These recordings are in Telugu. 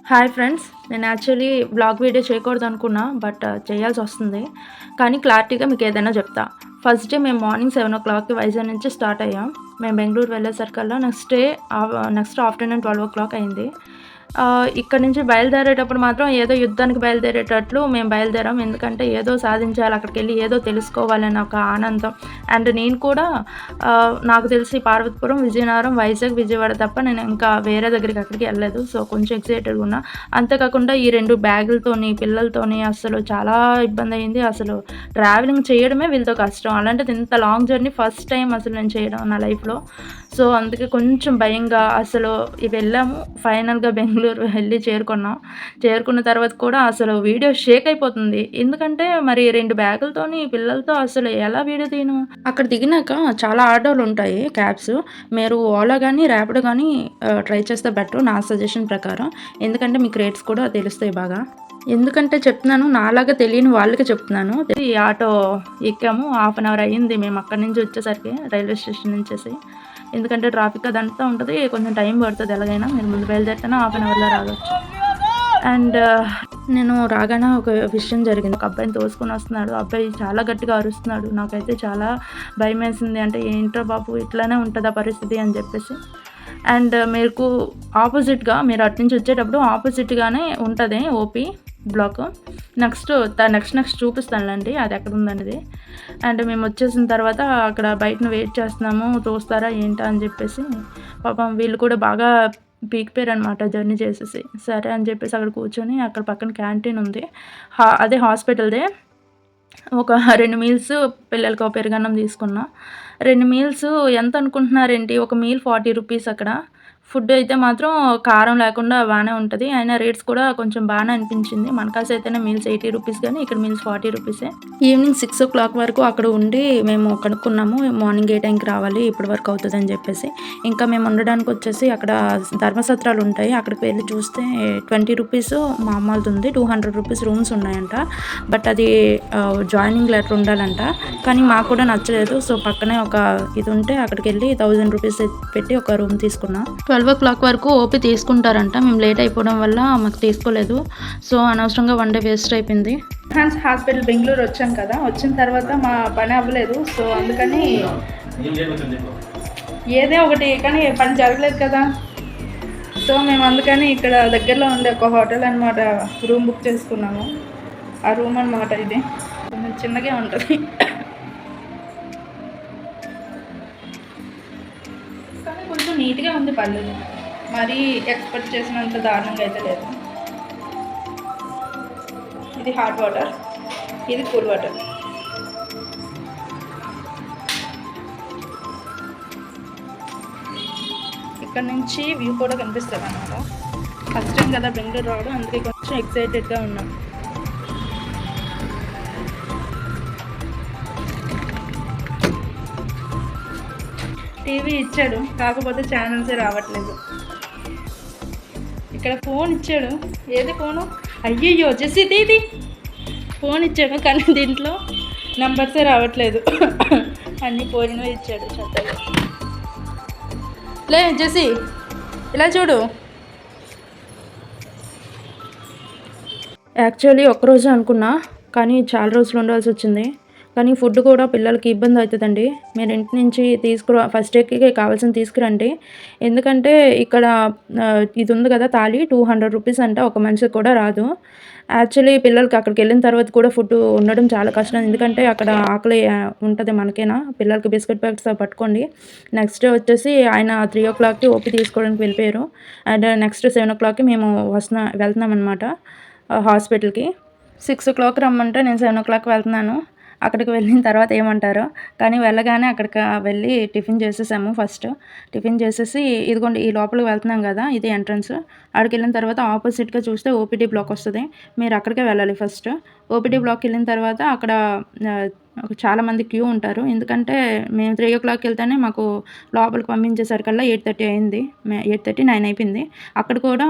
Hi friends. నేను యాక్చువల్లీ వ్లాగ్ వీడియో చేయకూడదనుకున్నా. చేయాల్సొస్తుంది. కానీ క్లారిటీగా మీకేదైనా చెప్తా. ఫస్ట్ డే మేము మార్నింగ్ 7:00కి వైజాగ్ నుంచి స్టార్ట్ అయ్యాం. మేము బెంగుళూరు వెళ్ళేసరికల్లా నెక్స్ట్ ఆఫ్టర్‌నూన్ 12:00 అయింది. ఇక్కడి నుంచి బయలుదేరేటప్పుడు మాత్రం ఏదో యుద్ధానికి బయలుదేరేటట్లు మేము బయలుదేరాం. ఎందుకంటే ఏదో సాధించాలి, అక్కడికెళ్ళి ఏదో తెలుసుకోవాలని ఒక ఆనందం. అండ్ నేను కూడా నాకు తెలిసి పార్వతీపురం, విజయనగరం, వైజాగ్, విజయవాడ తప్ప నేను ఇంకా వేరే దగ్గరికి ఎక్కడికి వెళ్ళలేదు. సో, కొంచెం ఎక్సైటెడ్‌గా ఉన్నా. అంతేకాకుండా ఈ 2 బ్యాగులతోని, పిల్లలతోని అసలు చాలా ఇబ్బందయింది. అసలు ట్రావెలింగ్ చేయడమే వీళ్ళతో కష్టం. అలాంటిది ఇంత లాంగ్ జర్నీ ఫస్ట్ టైమ్ అసలు నేను చేయడం నా లైఫ్‌లో. సో, అందుకే కొంచెం భయంగా అసలు వెళ్ళాము. ఫైనల్‌గా బెంగుళూరు వెళ్ళి చేరుకున్నాం. చేరుకున్న తర్వాత కూడా అసలు వీడియో షేక్ అయిపోతుంది. ఎందుకంటే మరి 2 బ్యాగులతోని పిల్లలతో అసలు ఎలా వీడియో తీయను? అక్కడ దిగినాక చాలా ఆటోలుంటాయి క్యాబ్స్. మీరు ఓలా గానీ, ర్యాపిడో గానీ ట్రై చేస్తే బెటర్ నా సజెషన్ ప్రకారం. ఎందుకంటే మీకు రేట్స్ కూడా తెలుస్తాయి బాగా. ఎందుకంటే చెప్తున్నాను, నాలాగా తెలియని వాళ్ళకి చెప్తున్నాను. ఈ ఆటో ఎక్కాము. హాఫ్ అన్ అవర్ అయ్యింది మేము అక్కడి నుంచి వచ్చేసరికి, రైల్వే స్టేషన్ నుంచేసి. ఎందుకంటే ట్రాఫిక్ అదంతా ఉంటది. కొంచెం టైం పడుతది ఎలాగైనా. మీరు ముందు బయలుదేరితేనే హాఫ్ అన్ అవర్‌లో రావచ్చు. అండ్ నేను రాగానే ఒక విషయం జరిగింది. ఒక అబ్బాయిని తోసుకొని వస్తున్నాడు. అబ్బాయి చాలా గట్టిగా అరుస్తున్నాడు. నాకైతే చాలా భయమేసింది. అంటే ఏంట్రా బాబు ఇట్లానే ఉంటదా పరిస్థితి అని చెప్పేసి. అండ్ మీకు ఆపోజిట్‌గా మీరు అటు నుంచి వచ్చేటప్పుడు ఆపోజిట్‌గానే ఉంటది ఓపీ బ్లాకు. నెక్స్ట్ చూపిస్తానులెండి అది ఎక్కడుందనేది. అండ్ మేము వచ్చేసిన తర్వాత అక్కడ బయటన వెయిట్ చేస్తున్నాము. తోస్తారా ఏంటా అని చెప్పేసి. పాపం వీళ్ళు కూడా బాగా పీకిపోయారనమాట జర్నీ చేసేసి. సరే అని చెప్పేసి అక్కడ కూర్చొని అక్కడ పక్కన క్యాంటీన్ ఉంది. అదే హాస్పిటల్‌దే. ఒక 2 మీల్స్ పిల్లలకి ఒక పెరుగన్నం తీసుకున్నా. 2 మీల్స్ ఎంత అనుకుంటున్నారేంటి? ఒక మీల్ 40 రూపీస్ అక్కడ. ఫుడ్ అయితే మాత్రం కారం లేకుండా బానే ఉంటది. అయినా రేట్స్ కూడా కొంచెం బానే అనిపించింది. మన కాసి అయితేనే మీల్స్ 80 రూపీస్ గానీ ఇక్కడ మీల్స్ 40 రూపీసే. ఈవినింగ్ 6:00 వరకు అక్కడ ఉండి మేము కనుక్కున్నాము. మార్నింగ్ ఏ టైంకి రావాలి, ఎప్పటి వరకు అవుతదని చెప్పేసి. ఇంకా మేము ఉండడానికి వచ్చేసి అక్కడ ధర్మసత్రాలు ఉంటాయి. అక్కడికి వెళ్లి చూస్తే 20 రూపీస్ మామూలుదుంది. 200 రూపీస్ రూమ్స్ ఉన్నాయంట. అది జాయినింగ్ లెటర్ ఉండాలంట. కానీ మాకు కూడా నచ్చలేదు. సో, పక్కనే ఒక ఇది ఉంటే అక్కడికెళ్ళి 1000 రూపీస్ పెట్టి ఒక రూమ్ తీసుకున్నాం. 12:00 వరకు ఓపీ తీసుకుంటారంట. మేము లేట్ అయిపోవడం వల్ల మాకు తీసుకోలేదు. సో, అనవసరంగా వన్ డే వేస్ట్ అయిపోయింది. హాస్పిటల్ బెంగుళూరు వచ్చాం కదా, వచ్చిన తర్వాత మా పని అవ్వలేదు. సో, అందుకని ఏదో ఒకటి కానీ పని జరగలేదు కదా. సో, మేము అందుకని ఇక్కడ దగ్గరలో ఉండే ఒక హోటల్ అనమాట రూమ్ బుక్ చేసుకున్నాము. ఆ రూమ్ అనమాట ఇది. కొంచెం చిన్నగా ఉంటుంది. కానీ కొంచెం నీట్గా ఉంది, పర్లేదు. మరీ ఎక్స్పెక్ట్ చేసినంత దారుణంగా అయితే లేదు. ఇది హాట్ వాటర్, ఇది కూల్ వాటర్. ఇక్కడ నుంచి వ్యూ కూడా కనిపిస్తుంది అన్నమాట. ఫస్ట్ టైం కదా బెంగళూరు రావడం, అందుకే కొంచెం ఎక్సైటెడ్గా ఉన్నాం. టీవీ ఇచ్చాడు, కాకపోతే ఛానల్సే రావట్లేదు. ఇక్కడ ఫోన్ ఇచ్చాడు. ఏది ఫోను? అయ్యయ్యో జెస్సీ ఇది ఫోన్ ఇచ్చాడు, కానీ దీంట్లో నెంబర్సే రావట్లేదు. అన్నీ పోయినవి ఇచ్చాడు చెత్తగా. లే జెస్సీ, ఇలా చూడు. యాక్చువల్లీ ఒక్కరోజు అనుకున్నా, కానీ చాలా రోజులు ఉండాల్సి వచ్చింది. కానీ ఫుడ్ కూడా పిల్లలకి ఇబ్బంది అవుతుందండి. మీరు ఇంటి నుంచి ఫస్ట్ డేకి కావాల్సింది తీసుకురండి. ఎందుకంటే ఇక్కడ ఇది ఉంది కదా థాలీ, 200 రూపీస్ అంట. ఒక మనిషికి కూడా రాదు. యాక్చువల్లీ పిల్లలకి అక్కడికి వెళ్ళిన తర్వాత కూడా ఫుడ్ ఉండడం చాలా కష్టం. ఎందుకంటే అక్కడ ఆకలి ఉంటుంది మనకేనా. పిల్లలకి బిస్కెట్ ప్యాకెట్స్ పట్టుకోండి. నెక్స్ట్ డే వచ్చేసి ఆయన 3:00కి ఓపీ తీసుకోవడానికి వెళ్ళిపోయారు. అండ్ నెక్స్ట్ 7:00కి మేము వెళ్తున్నాం అనమాట హాస్పిటల్కి. 6:00 రమ్మంటే నేను 7:00 వెళ్తున్నాను. అక్కడికి వెళ్ళిన తర్వాత ఏమంటారో. కానీ వెళ్ళగానే అక్కడికి వెళ్ళి టిఫిన్ చేసేసాము. ఫస్ట్ టిఫిన్ చేసేసి ఇదిగోండి ఈ లోపలికి వెళ్తున్నాం కదా, ఇది ఎంట్రన్స్. అక్కడికి వెళ్ళిన తర్వాత ఆపోజిట్గా చూస్తే ఓపీడీ బ్లాక్ వస్తుంది. మీరు అక్కడికే వెళ్ళాలి ఫస్ట్. ఓపీడీ బ్లాక్కి వెళ్ళిన తర్వాత అక్కడ చాలామంది క్యూ ఉంటారు. ఎందుకంటే మేము 3:00కి వెళ్తేనే మాకు లోపలికి పంపించేసరికల్లా 8:30 అయింది. 8:30, 9 అయిపోయింది. అక్కడ కూడా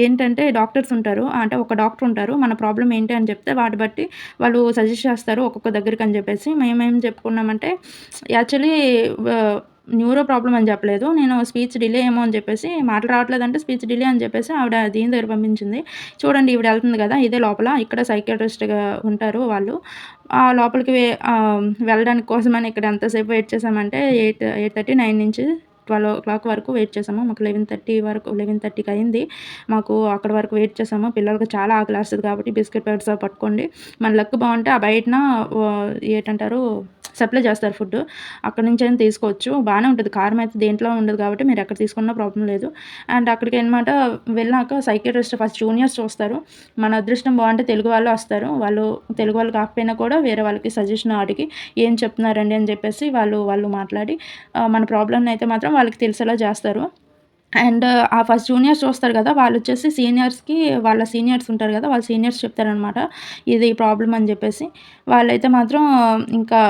ఏంటంటే డాక్టర్స్ ఉంటారు. అంటే ఒక డాక్టర్ ఉంటారు. మన ప్రాబ్లం ఏంటి అని చెప్తే వాటి బట్టి వాళ్ళు సజెస్ట్ చేస్తారు ఒక్కొక్క దగ్గరికి అని చెప్పేసి. మేమేం చెప్పుకున్నామంటే యాక్చువల్లీ న్యూరో ప్రాబ్లమ్ అని చెప్పలేదు. నేను స్పీచ్ డిలే ఏమో అని చెప్పేసి మాటలు రావట్లేదంటే స్పీచ్ డిలే అని చెప్పేసి ఆవిడ దీని దగ్గర పంపించింది. చూడండి ఈవిడ ఎళ్తుంది గదా! ఇదే లోపల. ఇక్కడ సైకియాట్రిస్ట్‌గా ఉంటారు వాళ్ళు. లోపలికి వెళ్ళడానికి కోసమని ఇక్కడ ఎంతసేపు వెయిట్ చేశామంటే 8:30, 9 నుంచి 12:00 వరకు వెయిట్ చేసాము. మాకు 11:30కి అయింది. మాకు అక్కడి వరకు వెయిట్ చేసాము. పిల్లలకి చాలా ఆకలేస్తది కాబట్టి బిస్కెట్ ప్యాకెట్స్ అవి పట్టుకోండి. మన లక్ బావుంటే ఆ బయటన ఏటంటారు సప్లై చేస్తారు ఫుడ్డు. అక్కడి నుంచైనా తీసుకోవచ్చు. బానే ఉంటది. కారం అయితే దేంట్లో ఉండదు కాబట్టి మీరు ఎక్కడ తీసుకున్నా ప్రాబ్లమ్ లేదు. అండ్ అక్కడికనమాట వెళ్ళాక సైకియాట్రిస్ట్ ఫస్ట్ జూనియర్స్ చూస్తారు. మన అదృష్టం బావుంటే తెలుగు వాళ్ళు వస్తారు. వాళ్ళు తెలుగు వాళ్ళు కాకపోయినా కూడా వేరే వాళ్ళకి సజెషన్ అడిగి ఏం చెప్తున్నారండి అని చెప్పేసి వాళ్ళు మాట్లాడి మన ప్రాబ్లమ్‌ని అయితే మాత్రం వాళ్ళకి తెలిసేలా చేస్తారు. అండ్ ఆ ఫస్ట్ జూనియర్స్ చూస్తారు గదా! వాళ్ళొచ్చేసి సీనియర్స్‌కి వాళ్ళ సీనియర్స్ ఉంటారు గదా! వాళ్ళ సీనియర్స్ చెప్తారనమాట. ఇది ప్రాబ్లమ్ అని జెప్పేసి. వాళ్ళైతే మాత్రం ఇంకా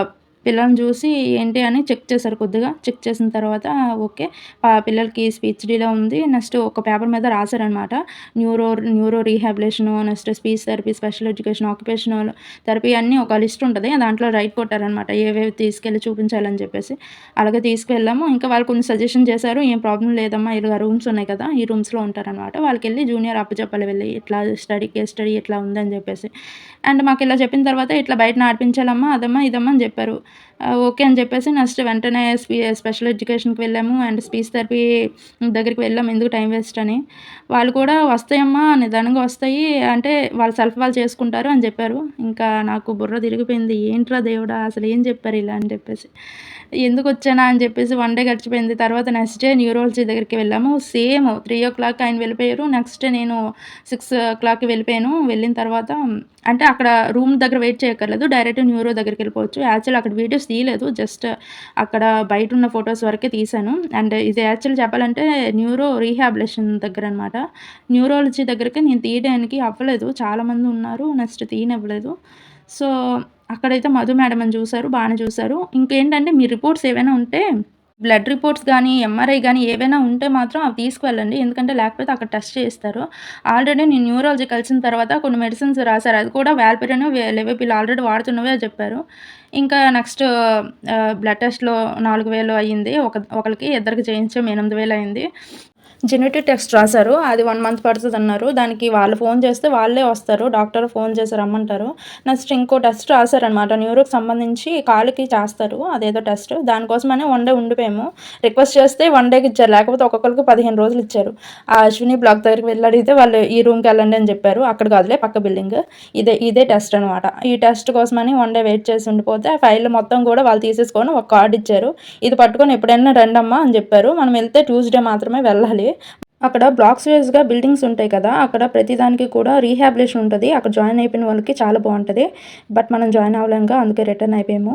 పిల్లల్ని జూసి ఏంటి అని చెక్ చేశారు కొద్దిగా. చెక్ చేసిన తర్వాత ఓకే. పిల్లలకి స్పీచ్ డిలే ఉంది. నెక్స్ట్ ఒక పేపర్ మీద రాసారనమాట. Neuro neuro rehabilitation, next speech therapy, special education, occupational therapy అన్నీ ఒక లిస్ట్ ఉంటది. దాంట్లో రైట్ కొట్టారనమాట. ఏవేవి తీసుకెళ్ళి చూపించాలని చెప్పేసి. అలాగే తీసుకువెళ్ళాము. ఇంకా వాళ్ళు కొన్ని సజెషన్ చేశారు. "ఏం ప్రాబ్లమ్ లేదమ్మా. ఇలాగ రూమ్స్ ఉన్నాయి కదా! ఈ రూమ్స్‌లో ఉంటారనమాట. వాళ్ళకెళ్ళి జూనియర్ అప్పచెప్పాలి వెళ్లి. ఇట్లా కేస్ స్టడీ ఇట్లా ఉందని" చెప్పేసి. అండ్ మాకిలా చెప్పిన తర్వాత "ఇట్లా బయట ఆడిపించాలమ్మా, అదమ్మా, ఇదమ్మా" అని చెప్పారు. ఓకే అని చెప్పేసి నెక్స్ట్ వెంటనే స్పెషల్ ఎడ్యుకేషన్‌కి వెళ్ళాము. అండ్ స్పీచ్ థెరపీ దగ్గరికి వెళ్ళాము. ఎందుకు టైం వేస్ట్ అని. వాళ్ళు కూడా "వస్తాయమ్మా, నిదానంగా వస్తాయి. అంటే వాళ్ళ సెల్ఫ్ వాళ్ళు చేసుకుంటారు" అని చెప్పారు. ఇంకా నాకు బుర్ర తిరిగిపోయింది. ఏంట్రా దేవుడా! అసలు ఏం చెప్పారు ఇలా అని చెప్పేసి. ఎందుకొచ్చానా అని చెప్పేసి వన్ డే గడిచిపోయింది. తర్వాత నెక్స్ట్ డే న్యూరాలజీ దగ్గరికి వెళ్ళాము. సేమ్ 3:00 ఆయన వెళ్ళిపోయారు. నెక్స్ట్ డే నేను 6:00 వెళ్ళిపోయాను. వెళ్ళిన తర్వాత అంటే అక్కడ రూమ్ దగ్గర వెయిట్ చేయక్కర్లేదు. డైరెక్ట్ న్యూరో దగ్గరికెళ్ళిపోవచ్చు. యాక్చువల్లీ అక్కడ వీడియోస్ తీయలేదు. జస్ట్ అక్కడ బయటున్న ఫోటోస్ వరకే తీశాను. అండ్ ఇది యాక్చువల్లీ చెప్పాలంటే న్యూరో రీహాబిలిటేషన్ దగ్గరనమాట. న్యూరాలజీ దగ్గరికి నేను తీయడానికి అవ్వలేదు. చాలామంది ఉన్నారు. నెక్స్ట్ తీయనివ్వలేదు. సో, అక్కడైతే మధు మేడం అని చూసారు. బానే చూసారు. ఇంకేంటంటే మీ రిపోర్ట్స్ ఏవైనా ఉంటే బ్లడ్ రిపోర్ట్స్ గానీ, ఎంఆర్ఐ గానీ ఏవైనా ఉంటే మాత్రం అవి తీసుకువెళ్ళండి. ఎందుకంటే లేకపోతే అక్కడ టెస్ట్ చేస్తారు. ఆల్రెడీ నేను న్యూరాలజీ కలిసిన తర్వాత కొన్ని మెడిసిన్స్ రాసారు. అది కూడా వాల్పరిన్, లెవోపిల్ ఆల్రెడీ వాడుతున్నవే చెప్పారు. ఇంకా నెక్స్ట్ బ్లడ్ టెస్ట్‌లో 4000 అయ్యింది. ఒకళ్ళకి, ఇద్దరికి చేయించాం 8000 అయింది. జెనెటిక్ టెస్ట్ రాసారు. అది 1 మంత్ పడతదన్నారు. దానికి వాళ్ళు ఫోన్ చేస్తే వాళ్ళే వస్తారు. డాక్టర్ ఫోన్ చేసి రమ్మంటారు. నెక్స్ట్ ఇంకో టెస్ట్ రాసారనమాట. న్యూరోకి సంబంధించి కాలుకి చేస్తారు. అదేదో టెస్ట్. దానికోసమని 1 డే ఉండిపోయాము. రిక్వెస్ట్ చేస్తే 1 డేకి ఇచ్చారు. లేకపోతే ఒక్కొక్కళ్ళకి 15 రోజులు ఇచ్చారు. ఆ అశ్విని బ్లాక్ దగ్గరికి వెళ్లి అడిగితే వాళ్ళు ఈ రూమ్‌కి వెళ్ళండి అని చెప్పారు. అక్కడ కాదులే పక్క బిల్డింగ్. ఇదే టెస్ట్ అనమాట. ఈ టెస్ట్ కోసమని 1 డే వెయిట్ చేసి ఉండిపోతే ఆ ఫైల్ మొత్తం కూడా వాళ్ళు తీసేసుకొని ఒక కార్డ్ ఇచ్చారు. ఇది పట్టుకొని ఎప్పుడైనా రండమ్మా అని చెప్పారు. మనం వెళ్తే ట్యూస్డే మాత్రమే వెళ్ళాలి. అక్కడ బ్లాక్స్ వైస్‌గా బిల్డింగ్స్ ఉంటాయి కదా! అక్కడ ప్రతిదానికి కూడా రీహాబిలిటేషన్ ఉంటది. అక్కడ జాయిన్ అయిపోయిన వాళ్ళకి చాలా బావుంటది. బట్ మనం జాయిన్ అవ్వలేంగా అందుకే రిటర్న్ అయిపోయాము.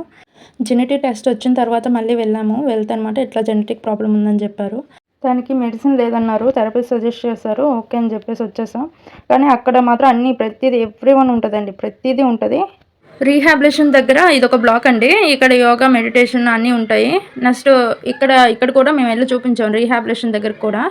జెనెటిక్ టెస్ట్ వచ్చిన తర్వాత మళ్ళీ వెళ్ళాము. వెళ్తే అనమాట ఇట్లా జెనెటిక్ ప్రాబ్లమ్ ఉందని చెప్పారు. దానికి మెడిసిన్ లేదన్నారు. థెరపిస్ట్ సజెస్ట్ చేశారు. ఓకే అని చెప్పేసి వచ్చేసాం. కానీ అక్కడ మాత్రం అన్నీ ప్రతీది ఎవ్రీవన్ ఉంటదండి. ప్రతీదీ ఉంటది. రీహాబిలిటేషన్ దగ్గర ఇదొక బ్లాక్ అండి. ఇక్కడ యోగా, మెడిటేషన్ అన్నీ ఉంటాయి. నెక్స్ట్ ఇక్కడ కూడా మేము వెళ్లి చూపించాం రీహాబిలిటేషన్ దగ్గరకి కూడా.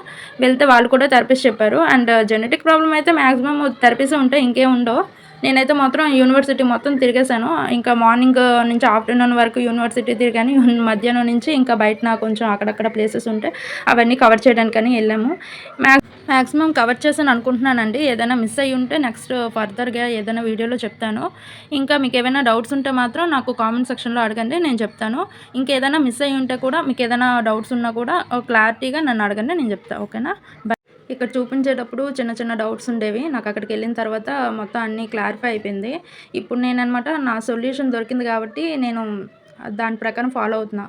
వెళ్తే వాళ్ళు కూడా థెరపిస్ట్ చెప్పారు. అండ్ జెనెటిక్ ప్రాబ్లమ్ అయితే మాక్సిమం థెరపీసే ఉంటాయి. ఇంకేం ఉండవు. నేనైతే మాత్రం యూనివర్సిటీ మొత్తం తిరిగేసాను. ఇంకా మార్నింగ్ నుంచి ఆఫ్టర్‌నూన్ వరకు యూనివర్సిటీ తిరిగాను. మధ్యాహ్నం నుంచి ఇంకా బయటన కొంచెం అక్కడక్కడ ప్లేసెస్ ఉంటే అవన్నీ కవర్ చేయడానికని వెళ్ళాము. మాక్సిమం కవర్ చేశాను అనుకుంటున్నానండి. ఏదైనా మిస్ అయ్యి ఉంటే నెక్స్ట్ ఫర్దర్‌గా ఏదైనా వీడియోలో చెప్తాను. ఇంకా మీకేమైనా డౌట్స్ ఉంటే మాత్రం నాకు కామెంట్ సెక్షన్‌లో అడగండి. నేను చెప్తాను. ఇంకేదైనా మిస్ అయ్యి ఉంటే కూడా మీకేదైనా డౌట్స్ ఉన్నా కూడా క్లారిటీగా నన్ను అడగండి. నేను చెప్తా. ఓకేనా? ఇక్కడ చూపించేటప్పుడు చిన్న చిన్న డౌట్స్ ఉండేవి. నాకు అక్కడికెళ్ళిన తర్వాత మొత్తం అన్నీ క్లారిఫై అయిపోయింది. ఇప్పుడు నేననమాట నా సొల్యూషన్ దొరికింది కాబట్టి నేను దాని ప్రకారం ఫాలో అవుతున్నా.